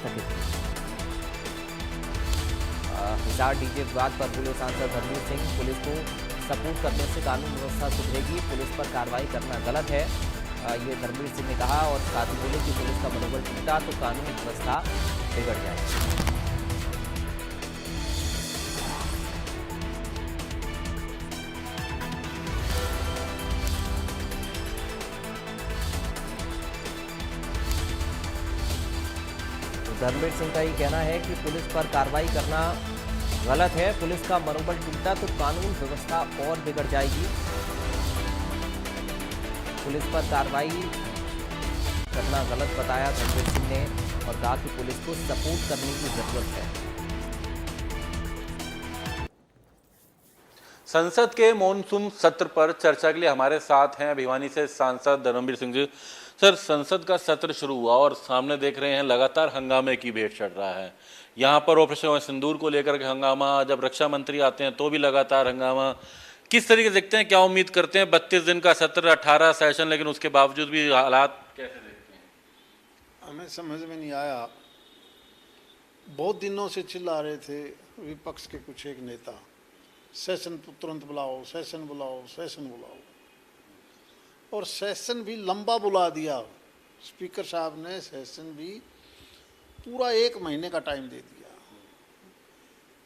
स्थगित। हिसार डीजे विवाद पर बोले सांसद धर्मवीर सिंह, पुलिस को सपोर्ट करने से कानून व्यवस्था सुधरेगी, पुलिस पर कार्रवाई करना गलत है, ये धर्मवीर सिंह ने कहा। और साथ ही बोले कि पुलिस का मनोबल टूटा तो कानून व्यवस्था बिगड़ जाएगी। धर्मवीर सिंह का ये कहना है कि पुलिस पर कार्रवाई करना गलत है, पुलिस का मनोबल टूटा तो कानून व्यवस्था और बिगड़ जाएगी। पुलिस पर कार्रवाई करना गलत बताया धर्मवीर सिंह ने और कहा कि पुलिस को सपोर्ट करने की जरूरत है। संसद के मॉनसून सत्र पर चर्चा के लिए हमारे साथ हैं भिवानी से सांसद धर्मवीर सिंह जी। सर, संसद का सत्र शुरू हुआ और सामने देख रहे हैं लगातार हंगामे की भेंट चढ़ रहा है। यहाँ पर ऑपरेशन सिंदूर को लेकर के हंगामा, जब रक्षा मंत्री आते हैं तो भी लगातार हंगामा। किस तरीके से देखते हैं, क्या उम्मीद करते हैं? 32 दिन का सत्र, 18 सेशन, लेकिन उसके बावजूद भी हालात कैसे देखते हैं? हमें समझ में नहीं आया। बहुत दिनों से चिल्ला रहे थे विपक्ष के कुछ एक नेता, सेशन तुरंत बुलाओ, सेशन बुलाओ, सेशन बुलाओ, और सेशन भी लंबा बुला दिया। स्पीकर साहब ने सेशन भी पूरा 1 महीने का टाइम दे दिया।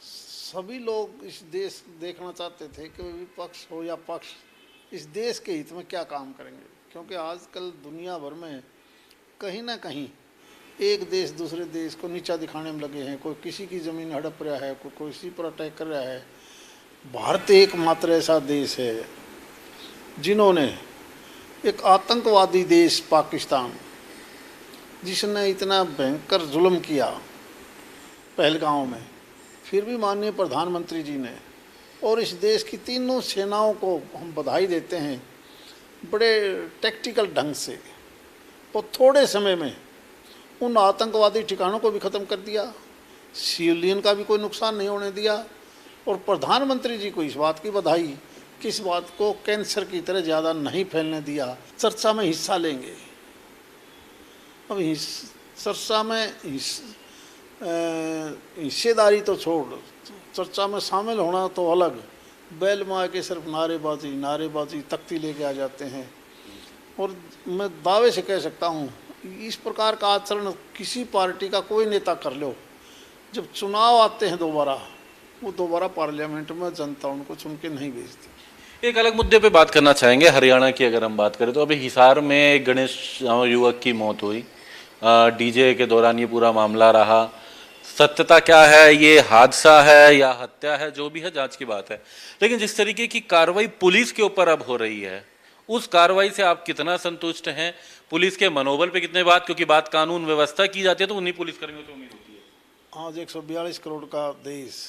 सभी लोग इस देश देखना चाहते थे कि विपक्ष हो या पक्ष इस देश के हित में क्या काम करेंगे, क्योंकि आजकल दुनिया भर में कहीं ना कहीं एक देश दूसरे देश को नीचा दिखाने में लगे हैं। कोई किसी की ज़मीन हड़प रहा है, कोई किसी पर अटैक कर रहा है। भारत एकमात्र ऐसा देश है जिन्होंने एक आतंकवादी देश पाकिस्तान, जिसने इतना भयंकर जुल्म किया पहलगांव में, फिर भी माननीय प्रधानमंत्री जी ने और इस देश की तीनों सेनाओं को हम बधाई देते हैं, बड़े टैक्टिकल ढंग से और थोड़े समय में उन आतंकवादी ठिकानों को भी ख़त्म कर दिया, सिविलियन का भी कोई नुकसान नहीं होने दिया। और प्रधानमंत्री जी को इस बात की बधाई कि इस बात को कैंसर की तरह ज़्यादा नहीं फैलने दिया। चर्चा में हिस्सा लेंगे। अब चर्चा में हिस्सेदारी तो छोड़, चर्चा में शामिल होना तो अलग। बैल माँ के सिर्फ नारेबाजी नारेबाजी तख्ती लेके आ जाते हैं। और मैं दावे से कह सकता हूँ, इस प्रकार का आचरण किसी पार्टी का कोई नेता कर लो, जब चुनाव आते हैं दोबारा, वो दोबारा पार्लियामेंट में जनता उनको चुन के नहीं भेजती। एक अलग मुद्दे पे बात करना चाहेंगे। हरियाणा की अगर हम बात करें तो अभी हिसार में एक गणेश युवक की मौत हुई, डीजे के दौरान ये पूरा मामला रहा। सत्यता क्या है, ये हादसा है या हत्या है, जो भी है जांच की बात है। लेकिन जिस तरीके की कार्रवाई पुलिस के ऊपर अब हो रही है, उस कार्रवाई से आप कितना संतुष्ट हैं? पुलिस के मनोबल पे कितने बात, क्योंकि बात कानून व्यवस्था की जाती है तो उन्हीं पुलिसकर्मियों से उम्मीद होती है। आज 142 करोड़ का देश,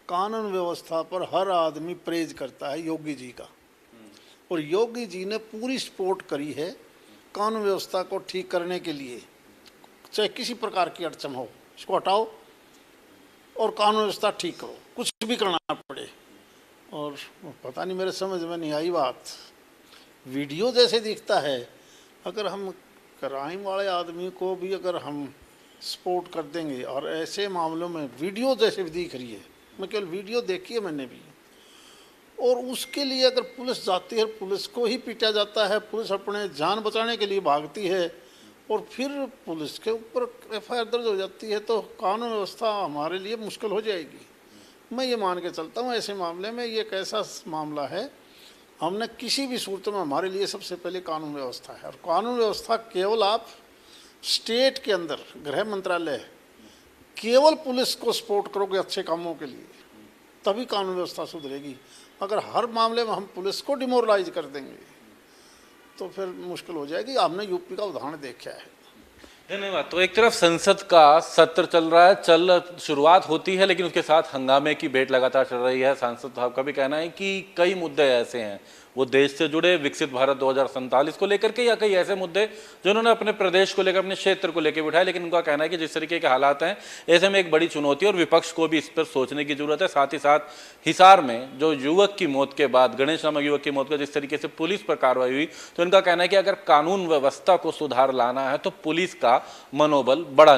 कानून व्यवस्था पर हर आदमी प्रेज करता है योगी जी का, और योगी जी ने पूरी सपोर्ट करी है कानून व्यवस्था को ठीक करने के लिए। चाहे किसी प्रकार की अड़चन हो, इसको हटाओ और कानून व्यवस्था ठीक करो, कुछ भी करना पड़े। और पता नहीं, मेरे समझ में नहीं आई बात। वीडियो जैसे दिखता है, अगर हम क्राइम वाले आदमी को भी अगर हम सपोर्ट कर देंगे, और ऐसे मामलों में वीडियो जैसे भी दिख रही है, मैं केवल वीडियो देखी है मैंने भी, और उसके लिए अगर पुलिस जाती है, पुलिस को ही पीटा जाता है, पुलिस अपने जान बचाने के लिए भागती है, और फिर पुलिस के ऊपर FIR दर्ज हो जाती है, तो कानून व्यवस्था हमारे लिए मुश्किल हो जाएगी। मैं ये मान के चलता हूँ ऐसे मामले में ये एक ऐसा मामला है, हमने किसी भी सूरत में, हमारे लिए सबसे पहले कानून व्यवस्था है। और कानून व्यवस्था केवल आप स्टेट के अंदर, गृह मंत्रालय, केवल पुलिस को सपोर्ट करोगे अच्छे कामों के लिए, तभी कानून व्यवस्था सुधरेगी। अगर हर मामले में हम पुलिस को डिमोरलाइज कर देंगे तो फिर मुश्किल हो जाएगी। आपने यूपी का उदाहरण देखा है। धन्यवाद। तो एक तरफ संसद का सत्र चल रहा है, शुरुआत होती है, लेकिन उसके साथ हंगामे की भेंट लगातार चल रही है। सांसद साहब का भी कहना है कि कई मुद्दे ऐसे हैं, वो देश से जुड़े, विकसित भारत 2047 को लेकर के, या कई ऐसे मुद्दे जो उन्होंने अपने प्रदेश को लेकर, अपने क्षेत्र को लेकर बिठाए। लेकिन उनका कहना है कि जिस तरीके के हालात हैं, ऐसे में एक बड़ी चुनौती और विपक्ष को भी इस पर सोचने की जरूरत है। साथ ही साथ हिसार में जो युवक की मौत के बाद, गणेश नामक युवक की मौत का जिस तरीके से पुलिस पर कार्रवाई हुई, तो उनका कहना है कि अगर कानून व्यवस्था को सुधार लाना है तो पुलिस का मनोबल बढ़ा